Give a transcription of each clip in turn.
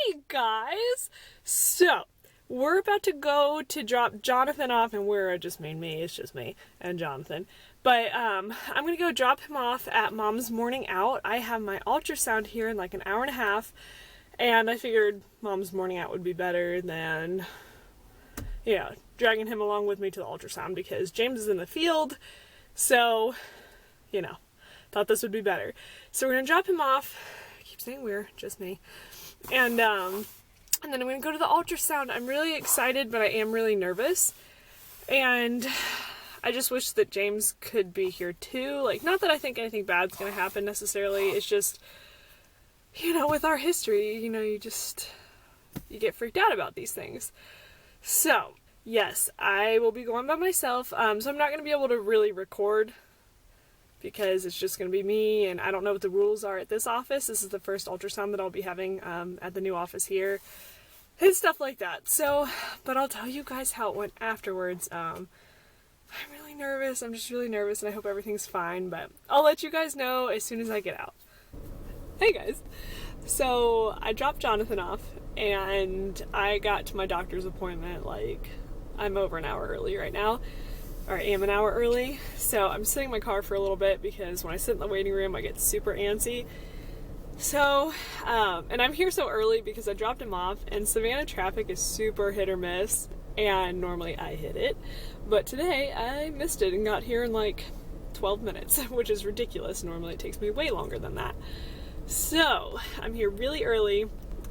Hey guys! So, we're about to go to drop Jonathan off, and we're just me, it's just me and Jonathan. But I'm gonna go drop him off at Mom's morning out. I have my ultrasound here in like an hour and a half, and I figured Mom's morning out would be better than, dragging him along with me to the ultrasound because James is in the field, so, thought this would be better. So we're gonna drop him off. I keep saying we're, just me. And then I'm going to go to the ultrasound. I'm really excited, but I am really nervous. And I just wish that James could be here too. Like, not that I think anything bad's going to happen necessarily. It's just, with our history, you get freaked out about these things. So, yes, I will be going by myself. So I'm not going to be able to really record because it's just going to be me, and I don't know what the rules are at this office. This is the first ultrasound that I'll be having at the new office here, and stuff like that. So, but I'll tell you guys how it went afterwards. I'm really nervous. I'm just really nervous, and I hope everything's fine, but I'll let you guys know as soon as I get out. Hey guys! So, I dropped Jonathan off, and I got to my doctor's appointment, I'm over an hour early right now. Or I am an hour early, so I'm sitting in my car for a little bit because when I sit in the waiting room I get super antsy. So, and I'm here so early because I dropped him off, and Savannah traffic is super hit or miss, and normally I hit it, but today I missed it and got here in 12 minutes, which is ridiculous. Normally it takes me way longer than that. So, I'm here really early,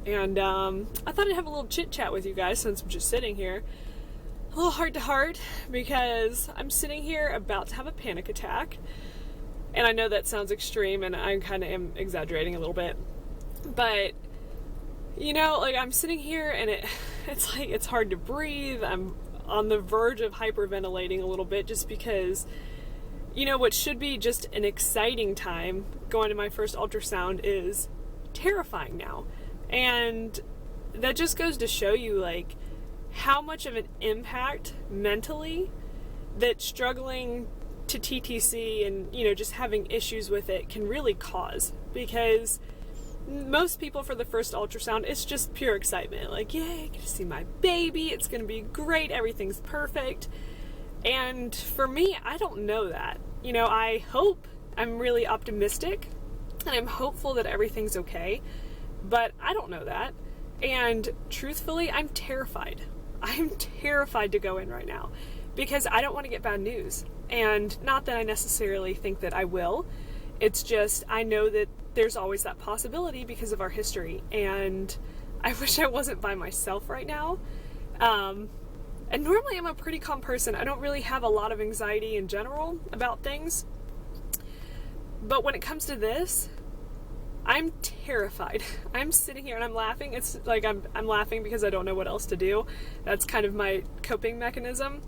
and I thought I'd have a little chit chat with you guys since I'm just sitting here. A little heart to heart, because I'm sitting here about to have a panic attack, and I know that sounds extreme, and I kind of am exaggerating a little bit, but I'm sitting here and it's hard to breathe. I'm on the verge of hyperventilating a little bit just because what should be just an exciting time going to my first ultrasound is terrifying now, and that just goes to show you how much of an impact mentally that struggling to TTC and, just having issues with it can really cause. Because most people for the first ultrasound, it's just pure excitement. Yay, I get to see my baby, it's going to be great, everything's perfect. And for me, I don't know that. I'm really optimistic, and I'm hopeful that everything's okay, but I don't know that. And truthfully, I'm terrified. I'm terrified to go in right now because I don't want to get bad news. And not that I necessarily think that I will. It's just I know that there's always that possibility because of our history. And I wish I wasn't by myself right now. And normally I'm a pretty calm person. I don't really have a lot of anxiety in general about things. But when it comes to this, I'm terrified. I'm sitting here and I'm laughing. It's I'm laughing because I don't know what else to do. That's kind of my coping mechanism.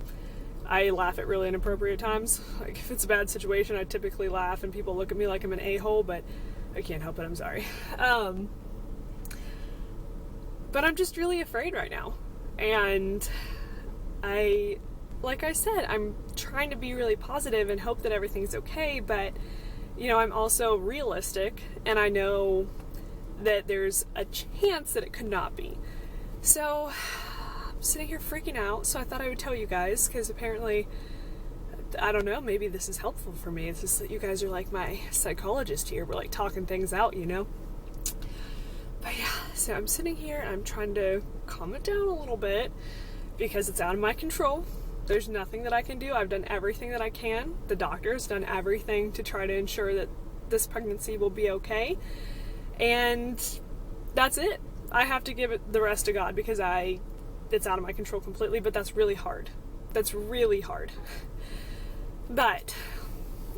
I laugh at really inappropriate times. If it's a bad situation, I typically laugh and people look at me like I'm an a-hole, but I can't help it, I'm sorry. But I'm just really afraid right now. And like I said, I'm trying to be really positive and hope that everything's okay, but I'm also realistic, and I know that there's a chance that it could not be. So, I'm sitting here freaking out, so I thought I would tell you guys, because apparently, I don't know, maybe this is helpful for me. It's just that you guys are like my psychologist here. We're talking things out, But yeah, so I'm sitting here, and I'm trying to calm it down a little bit, because it's out of my control. There's nothing that I can do. I've done everything that I can. The doctor's done everything to try to ensure that this pregnancy will be okay. And that's it. I have to give it the rest to God because it's out of my control completely, but that's really hard. That's really hard. But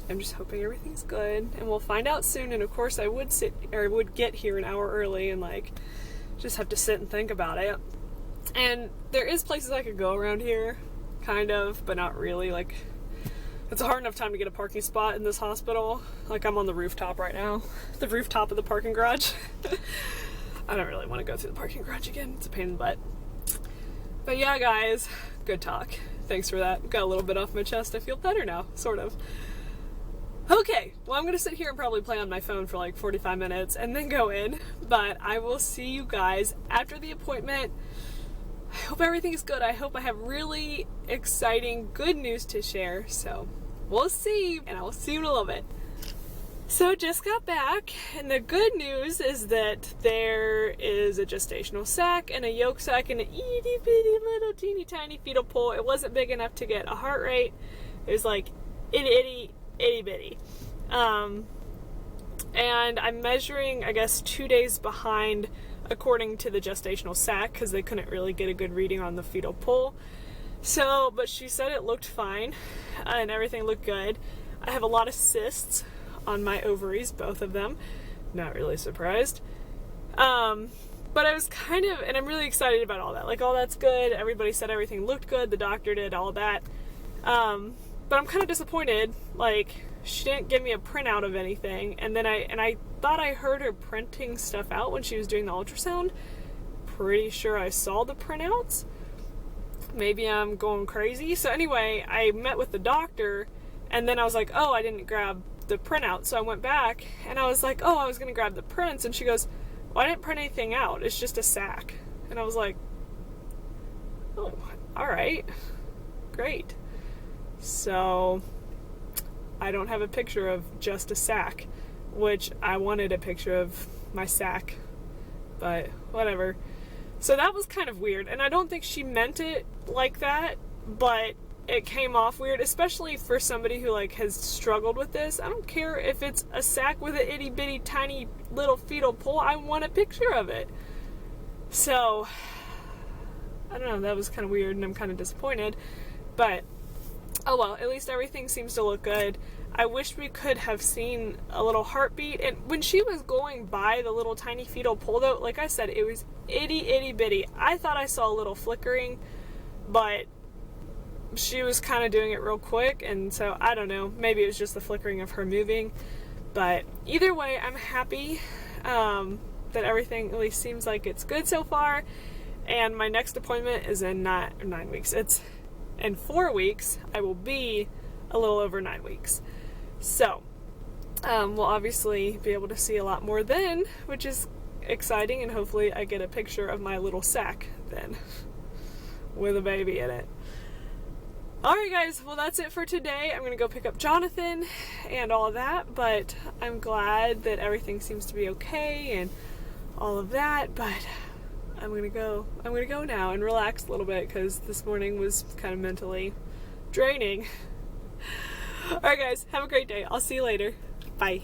I'm just hoping everything's good, and we'll find out soon. And of course I would get here an hour early and just have to sit and think about it. And there is places I could go around here. Kind of, but not really. It's a hard enough time to get a parking spot in this hospital. I'm on the rooftop right now. The rooftop of the parking garage. I don't really want to go through the parking garage again. It's a pain in the butt. But yeah, guys, good talk. Thanks for that. Got a little bit off my chest. I feel better now, sort of. Okay, well, I'm gonna sit here and probably play on my phone for like 45 minutes and then go in, but I will see you guys after the appointment. I hope everything is good. I hope I have really exciting, good news to share, so we'll see, and I will see you in a little bit. So just got back, and the good news is that there is a gestational sac and a yolk sac and an itty bitty little teeny tiny fetal pole. It wasn't big enough to get a heart rate. It was like itty bitty. And I'm measuring, I guess, 2 days behind according to the gestational sac because they couldn't really get a good reading on the fetal pole. So, but she said it looked fine and everything looked good. I have a lot of cysts on my ovaries, both of them. Not really surprised. But I was kind of, and I'm really excited about all that. Like, all that's good. Everybody said everything looked good. The doctor did all that. But I'm kind of disappointed. Like, she didn't give me a printout of anything. And then I thought I heard her printing stuff out when she was doing the ultrasound. Pretty sure I saw the printouts. Maybe I'm going crazy. So anyway, I met with the doctor, and then I was like, oh, I didn't grab the printout. So I went back, and I was like, oh, I was going to grab the prints. And she goes, well, I didn't print anything out. It's just a sac. And I was like, oh, all right. Great. So I don't have a picture of just a sac, which I wanted a picture of my sac, but whatever. So that was kind of weird, and I don't think she meant it like that, but it came off weird, especially for somebody who like has struggled with this. I don't care if it's a sac with an itty bitty tiny little fetal pole. I want a picture of it. So I don't know, that was kind of weird, and I'm kind of disappointed, but oh well, at least everything seems to look good. I wish we could have seen a little heartbeat, and when she was going by the little tiny fetal pole though, like I said, it was itty bitty. I thought I saw a little flickering, but she was kind of doing it real quick, and so I don't know, maybe it was just the flickering of her moving. But either way, I'm happy that everything at least seems like it's good so far, and my next appointment is in 9 weeks. It's in 4 weeks. I will be a little over 9 weeks. So, we'll obviously be able to see a lot more then, which is exciting, and hopefully I get a picture of my little sac then, with a baby in it. Alright guys, well that's it for today. I'm going to go pick up Jonathan and all of that, but I'm glad that everything seems to be okay and all of that, but I'm gonna go now and relax a little bit because this morning was kind of mentally draining. Alright guys, have a great day. I'll see you later. Bye.